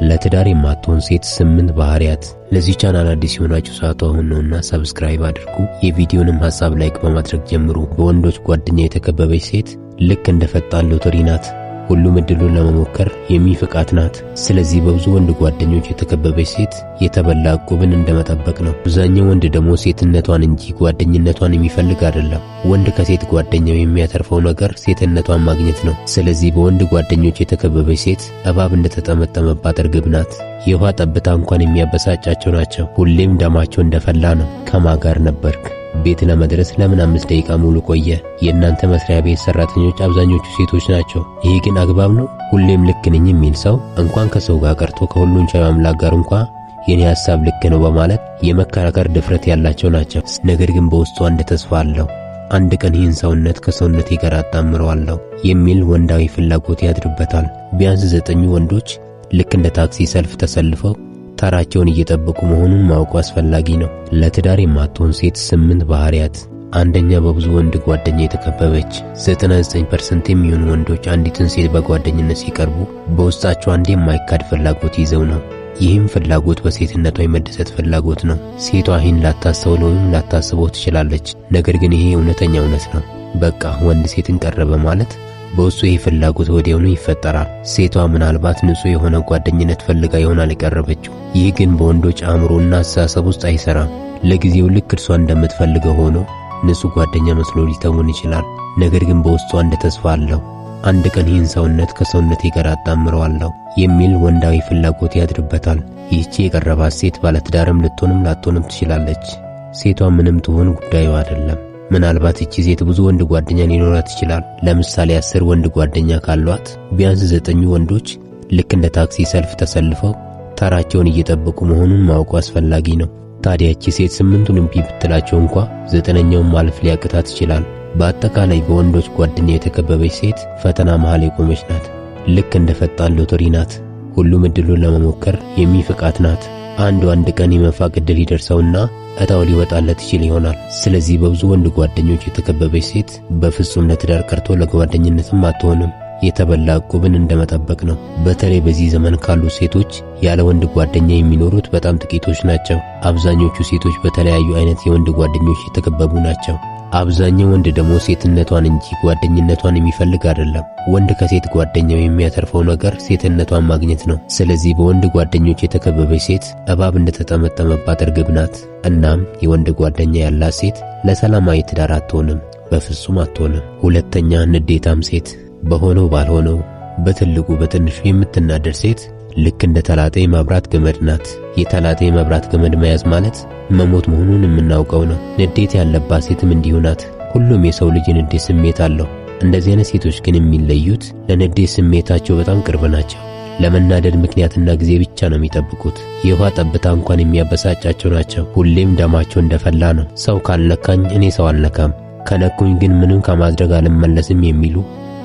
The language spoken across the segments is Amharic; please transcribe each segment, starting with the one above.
ለትዳር የማትሆን ሴት 8 ባህሪያት። ለዚህ ቻናል አዲስ የሆናችሁ ሰዓቱ አሁን ነውና ሰብስክራይብ አድርጉ። የቪዲዮንም ሐሳብ ላይክ በማድረግ ጀምሩ። በወንዶች ጓደኛ የተከበበች ሴት ልክ እንደ ፈጣን ሎተሪ ናት። ሁሉም እድሉን ለመሞከር የሚፈቃት ናት። ስለዚህ በብዙ ወንድ ጓደኞች የተከበበች ሴት የተበላ ዕቁብን እንደመጠበቅ ነው። አብዛኛው ወንድ ደግሞ ሴትነቷን እንጂ ጓደኝነቷን የሚፈልግ አይደለም። ወንድ ከሴት ጓደኛው የሚያተርፈው ነገር ሴትነቷን ማግኘት ነው። ስለዚህ በወንድ ጓደኞች የተከበበች ሴት እባብ እንደተጠመጠመባት እርግብ ናት። የውሃ ጠብታ እንኳን የሚያበሳጫቸው ናቸው። ሁሌም ደማቸው እንደፈላ ነው። ከማን ጋር ነበርክ? ቤት ለመድረስ ለምን 5 ደቂቃ ሙሉ ቆየ? የእናንተ መስሪያ ቤት ሰራተኞች አብዛኞቹ ሴቶች ናቸው። ይሄ ግን አግባብ ነው? ሁሌም ልክ ነኝ የሚል ሰው እንኳን ከሰው ጋር ቀርቶ ከሁሉን ቻይ አምላክ ጋር እንኳን የኔ ሐሳብ ልክ ነው በማለት የመከራከር ድፍረት ያላቸው ናቸው። ነገር ግን በውስጡ አንድ ተስፋ አለው። አንድ ቀን ይህን ሰውነት ከሰውነቴ ጋር አጣምረዋለሁ የሚል ወንዳዊ ፍላጎት ያድርበታል። ቢያንስ 9 ወንዶች ልክ እንደ ታክሲ ሰልፍ ተሰልፈው ተራቸውን እየጠበቁ መሆኑን ማወቁ አስፈላጊ ነው። ለትዳር የማትሆን ሴት 8 ባህሪያት። አንደኛ፣ በብዙ ወንድ ጓደኛ የተከበበች። 99% የሚሆኑ ወንዶች አንዲትን ሴት በጓደኝነት ሲቀርቡ በውስጣቸው አንድ የማይካድ ፍላጎት ይዘው ነው። ይህም ፍላጎት በሴትነቷ የመደሰት ፍላጎት ነው። ሴቷ ይህን ላታስተውለው ወይም ላታስበው ትችላለች። ነገር ግን ይሄ እውነተኛ እውነት ነው። በቃ ወንድ ሴትን ቀረበ ማለት በውስጡ ይህ ፍላጎት ወዲያውኑ ይፈጠራል። ሴቷ ምናልባት ንጹህ የሆነ ጓደኝነት ፈልጋ ይሆናል የቀረበችው። ይህ ግን በወንዶች አእምሮና አስተሳሰብ ውስጥ አይሰራም። ለጊዜው ልክ እርሷ እንደምትፈልገው ሆኖ ንጹህ ጓደኛ መስሎ ሊተውን ይችላል። ነገር ግን በውስጡ አንድ ተስፋ አለው። አንድ ቀን ይህን ሰውነት ከሰውነቴ ጋር አጣምረዋለሁ የሚል ወንዳዊ ፍላጎት ያድርበታል። ይህቺ የቀረባት ሴት ባለትዳርም ልትሆንም ላትሆንም ትችላለች። ሴቷ ምንም ትሆን ጉዳዩ አይደለም። ምናልባት እቺ ሴት ብዙ ወንድ ጓደኛ ሊኖራት ይችላል። ለምሳሌ 10 ወንድ ጓደኛ ካሏት ቢያንስ 9 ወንዶች ልክ እንደ ታክሲ ሰልፍ ተሰልፈው ተራቸውን እየጠበቁ መሆኑን ማወቁ አስፈላጊ ነው። ታዲያ እቺ ሴት 8ቱን እምቢ ብትላቸው እንኳን 9ኛውን ማለፍ ሊያቅታት ይችላል። በአጠቃላይ በወንዶች ጓደኛ የተከበበች ሴት ፈተና መሃል የቆመች ናት። ልክ እንደ ፈጣን ሎተሪ ናት። ሁሉም እድሉን ለመሞከር የሚፈቃት ናት። አንድ ቀን የመፋቅ እድል ይደርሰውና እጣው ሊወጣለት ይችል ይሆናል። ስለዚህ በብዙ ወንድ ጓደኞች የተከበበች ሴት በፍጹም ለትዳር ቀርቶ ለጓደኝነትም አትሆንም። የተበላ ዕቁብን እንደመጠበቅ ነው። በተለይ በዚህ ዘመን ካሉ ሴቶች ያለ ወንድ ጓደኛ የሚኖሩት በጣም ጥቂቶች ናቸው። አብዛኞቹ ሴቶች በተለያዩ አይነት የወንድ ጓደኞች የተከበቡ ናቸው። አብዛኛው ወንድ ደግሞ ሴትነቷን እንጂ ጓደኝነቷን የሚፈልግ አይደለም። ወንድ ከሴት ጓደኛው የሚያተርፈው ነገር ሴትነቷን ማግኘት ነው። ስለዚህ በወንድ ጓደኞች የተከበበች ሴት እባብ እንደተጠመጠመባት እርግብ ናት። እናም የወንድ ጓደኛ ያላት ሴት ለሰላማዊ ትዳር አትሆንም፣ በፍጹም አትሆንም። ሁለተኛ፣ ንዴታም ሴት። በሆነው ባልሆነው በትልቁ በትንሹ የምትናደድ ሴት ልክ እንደ ተላጠ የመብራት ገመድ ናት። የተላጠ የመብራት ገመድ መያዝ ማለት መሞት መሆኑን የምናውቀው ነው። ንዴት ያለባት ሴትም እንዲሁ ናት። ሁሉም የሰው ልጅ ንዴት ስሜት አለው። እንደዚህ አይነት ሴቶች ግን የሚለዩት ለንዴት ስሜታቸው በጣም ቅርብ ናቸው። ለመናደድ ምክንያትና ጊዜ ብቻ ነው የሚጠብቁት። የውሃ ጠብታ እንኳን የሚያበሳጫቸው ናቸው። ሁሌም ደማቸው እንደፈላ ነው። ሰው ካልነካኝ እኔ ሰው አልነካም፣ ከነኩኝ ግን ምንም ከማድረግ አልመለስም የሚሉ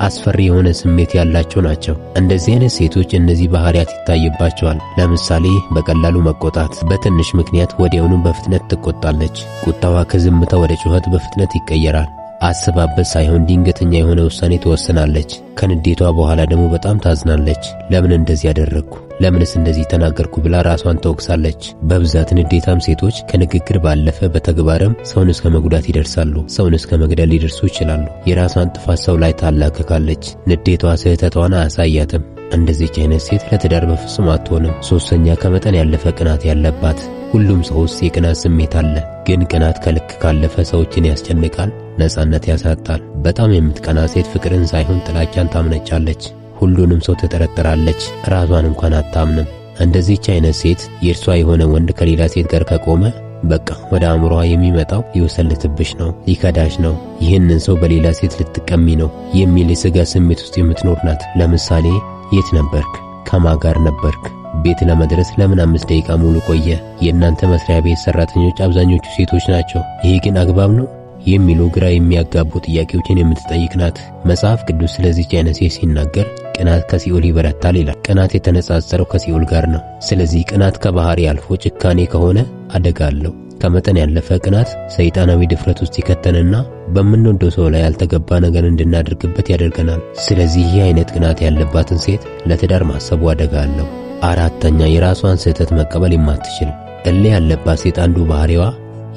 አስፈሪ የሆነ ስሜት ያላቸው ናቸው። እንደዚህ አይነት ሴቶች እነዚህ ባህሪያት ይታይባቸዋል። ለምሳሌ በቀላሉ መቆጣት። በትንሽ ምክንያት ወዲያውኑ በፍጥነት ትቆጣለች። ቁጣዋ ከዝምታ ወደ ጩኸት በፍጥነት ይቀየራል። አስባበት ሳይሆን ድንገተኛ የሆነ ውሳኔ ትወስናለች። ከንዴቷ በኋላ ደግሞ በጣም ታዝናለች። ለምን እንደዚህ ያደረግኩ? ለምንስ እንደዚህ ተናገርኩ ብላ ራሷን ተወቅሳለች። በብዛት ንዴታም ሴቶች ከንግግር ባለፈ በተግባርም ሰውን እስከ መጉዳት ይደርሳሉ። ሰውን እስከ መግደል ሊደርሱ ይችላሉ። የራሷን ጥፋት ሰው ላይ ታላከካለች። ንዴቷ ስህተቷን አያሳያትም። እንደዚህች አይነት ሴት ለትዳር በፍጹም አትሆንም። ሶስተኛ፣ ከመጠን ያለፈ ቅናት ያለባት። ሁሉም ሰው ውስጥ የቅናት ስሜት አለ። ግን ቅናት ከልክ ካለፈ ሰዎችን ያስጨንቃል፣ ነፃነት ያሳጣል። በጣም የምትቀና ሴት ፍቅርን ሳይሆን ጥላቻን ታምነጫለች። ሁሉንም ሰው ትጠረጥራለች፣ ራሷን እንኳን አታምንም። እንደዚህች አይነት ሴት የእርሷ የሆነ ወንድ ከሌላ ሴት ጋር ከቆመ በቃ ወደ አእምሮዋ የሚመጣው ሊወሰልትብሽ ነው፣ ሊከዳሽ ነው፣ ይህንን ሰው በሌላ ሴት ልትቀሚ ነው የሚል የሥጋ ስሜት ውስጥ የምትኖር ናት። ለምሳሌ የት ነበርክ? ከማን ጋር ነበርክ? ቤት ለመድረስ ለምን 5 ደቂቃ ሙሉ ቆየ? የእናንተ መስሪያ ቤት ሰራተኞች አብዛኞቹ ሴቶች ናቸው። ይሄ ግን አግባብ ነው የሚሉ ግራ የሚያጋቡ ጥያቄዎችን የምትጠይቅ ናት። መጽሐፍ ቅዱስ ስለዚህ አይነት ሴት ሲናገር ቅናት ከሲኦል ይበረታል ይላል። ቅናት የተነጻጸረው ከሲኦል ጋር ነው። ስለዚህ ቅናት ከባህሪ አልፎ ጭካኔ ከሆነ አደጋ አለው። ከመጠን ያለፈ ቅናት ሰይጣናዊ ድፍረት ውስጥ ይከተንና በምንወደው ሰው ላይ ያልተገባ ነገር እንድናደርግበት ያደርገናል። ስለዚህ ይህ አይነት ቅናት ያለባትን ሴት ለትዳር ማሰቡ አደጋ አለው። አራተኛ የራሷን ስህተት መቀበል የማትችል እልህ ያለባት ሴት አንዱ ባህሪዋ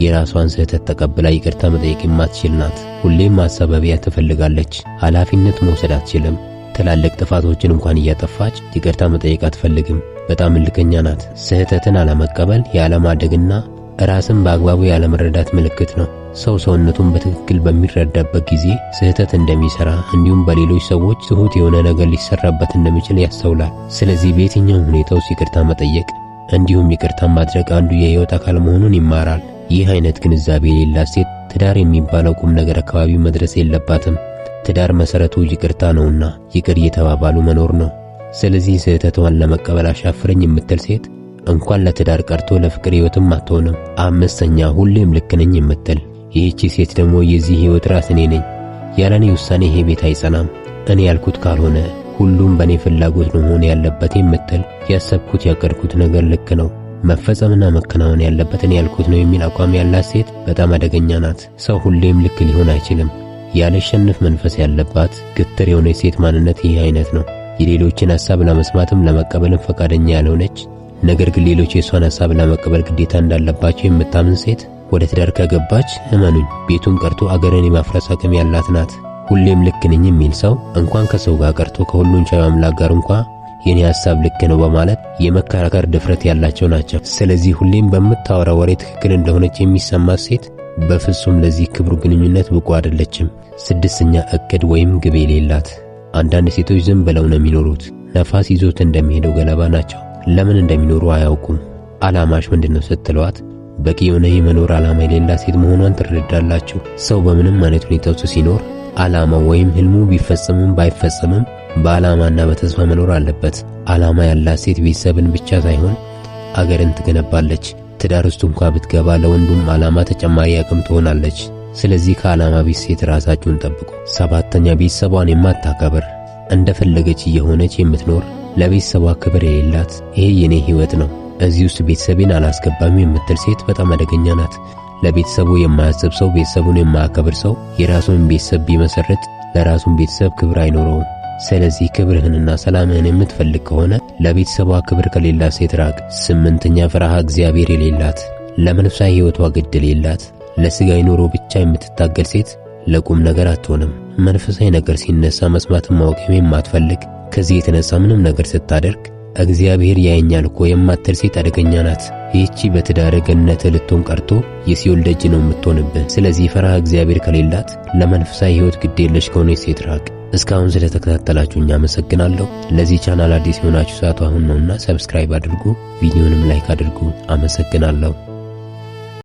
የራሷን ስህተት ተቀብላ ይቅርታ መጠየቅ የማትችል ናት። ሁሌም ማሳበቢያ ትፈልጋለች። ኃላፊነት መውሰድ አትችልም። ትላልቅ ጥፋቶችን እንኳን እያጠፋች ይቅርታ መጠየቅ አትፈልግም። በጣም እልከኛ ናት። ስህተትን አለመቀበል የአለማደግና ራስን በአግባቡ ያለመረዳት ምልክት ነው። ሰው ሰውነቱን በትክክል በሚረዳበት ጊዜ ስህተት እንደሚሰራ እንዲሁም በሌሎች ሰዎች ትሁት የሆነ ነገር ሊሰራበት እንደሚችል ያስተውላል። ስለዚህ በየትኛውም ሁኔታ ውስጥ ይቅርታ መጠየቅ እንዲሁም ይቅርታ ማድረግ አንዱ የህይወት አካል መሆኑን ይማራል። ይህ አይነት ግንዛቤ የሌላት ሴት ትዳር የሚባለው ቁም ነገር አካባቢ መድረስ የለባትም። ትዳር መሰረቱ ይቅርታ ነውና ይቅር እየተባባሉ መኖር ነው። ስለዚህ ስህተቷን ለመቀበል አሻፍረኝ የምትል ሴት እንኳን ለትዳር ቀርቶ ለፍቅር ህይወትም አትሆንም። አምስተኛ ሁሌም ልክ ነኝ የምትል ይህቺ ሴት ደግሞ የዚህ ህይወት ራስ እኔ ነኝ፣ ያለኔ ውሳኔ ይሄ ቤት አይጸናም፣ እኔ ያልኩት ካልሆነ ሁሉም በእኔ ፍላጎት ነው መሆን ያለበት የምትል ያሰብኩት ያቀድኩት ነገር ልክ ነው፣ መፈጸምና መከናወን ያለበት እኔ ያልኩት ነው የሚል አቋም ያላት ሴት በጣም አደገኛ ናት። ሰው ሁሌም ልክ ሊሆን አይችልም። ያለሸነፍ መንፈስ ያለባት ግትር የሆነች ሴት ማንነት ይህ አይነት ነው። የሌሎችን ሐሳብ ለመስማትም ለመቀበልም ፈቃደኛ ያልሆነች ነገር ግን ሌሎች የሷን ሐሳብ ለመቀበል ግዴታ እንዳለባቸው የምታምን ሴት ወደ ትዳር ከገባች እመኑኝ ቤቱን ቀርቶ አገርን የማፍረስ አቅም ያላት ናት። ሁሌም ልክ ነኝ የሚል ሰው እንኳን ከሰው ጋር ቀርቶ ከሁሉን ቻይ አምላክ ጋር እንኳን የኔ ሐሳብ ልክ ነው በማለት የመከራከር ድፍረት ያላቸው ናቸው። ስለዚህ ሁሌም በምታወራ ወሬ ትክክል እንደሆነች የሚሰማት ሴት በፍጹም ለዚህ ክብሩ ግንኙነት ብቁ አይደለችም። ስድስተኛ እቅድ ወይም ግብ የሌላት። አንዳንድ ሴቶች ዝም ብለው ነው የሚኖሩት። ነፋስ ይዞት እንደሚሄደው ገለባ ናቸው። ለምን እንደሚኖሩ አያውቁም። ዓላማሽ ምንድነው ስትሏት በቂ የሆነ የመኖር ዓላማ የሌላት ሴት መሆኗን ትረዳላችሁ። ሰው በምንም አይነት ሁኔታ ውስጥ ሲኖር ዓላማው ወይም ህልሙ ቢፈጸምም ባይፈጸምም በዓላማና በተስፋ መኖር አለበት። ዓላማ ያላት ሴት ቤተሰብን ብቻ ሳይሆን አገርን ትገነባለች። ትዳር ውስጥ እንኳን ብትገባ ለወንዱም ዓላማ ተጨማሪ አቅም ትሆናለች። ስለዚህ ከዓላማ ቢስ ሴት ራሳችሁን ጠብቁ። ሰባተኛ ቤተሰቧን የማታከብር እንደፈለገች እየሆነች የምትኖር ለቤተሰቧ ክብር የሌላት ይሄ የኔ ህይወት ነው እዚህ ውስጥ ቤተሰቤን አላስገባም የምትል ሴት በጣም አደገኛ ናት። ለቤተሰቡ የማያስብ ሰው፣ ቤተሰቡን የማያከብር ሰው የራሱን ቤተሰብ ቢመሰርት ለራሱን ቤተሰብ ክብር አይኖረውም። ስለዚህ ክብርህንና ሰላምህን የምትፈልግ ከሆነ ለቤተሰቧ ክብር ከሌላት ሴት ራቅ። ስምንተኛ ፍርሃ እግዚአብሔር የሌላት ለመንፈሳዊ ህይወቷ ግድ የሌላት ለስጋዊ ኑሮ ብቻ የምትታገል ሴት ለቁም ነገር አትሆንም። መንፈሳዊ ነገር ሲነሳ መስማትን ማወቅም የማትፈልግ ከዚህ የተነሳ ምንም ነገር ስታደርግ እግዚአብሔር ያየኛል እኮ የማትል ሴት አደገኛ ናት። ይህቺ በትዳር ገነት ልትሆን ቀርቶ የሲኦል ደጅ ነው የምትሆንብህ። ስለዚህ ፈርሃ እግዚአብሔር ከሌላት ለመንፈሳዊ ህይወት ግድ የለሽ ከሆነች ሴት ራቅ። እስካሁን ስለተከታተላችሁኝ አመሰግናለሁ። ለዚህ ቻናል አዲስ የሆናችሁ ሰዓቱ አሁን ነውና ሰብስክራይብ አድርጉ፣ ቪዲዮንም ላይክ አድርጉ። አመሰግናለሁ።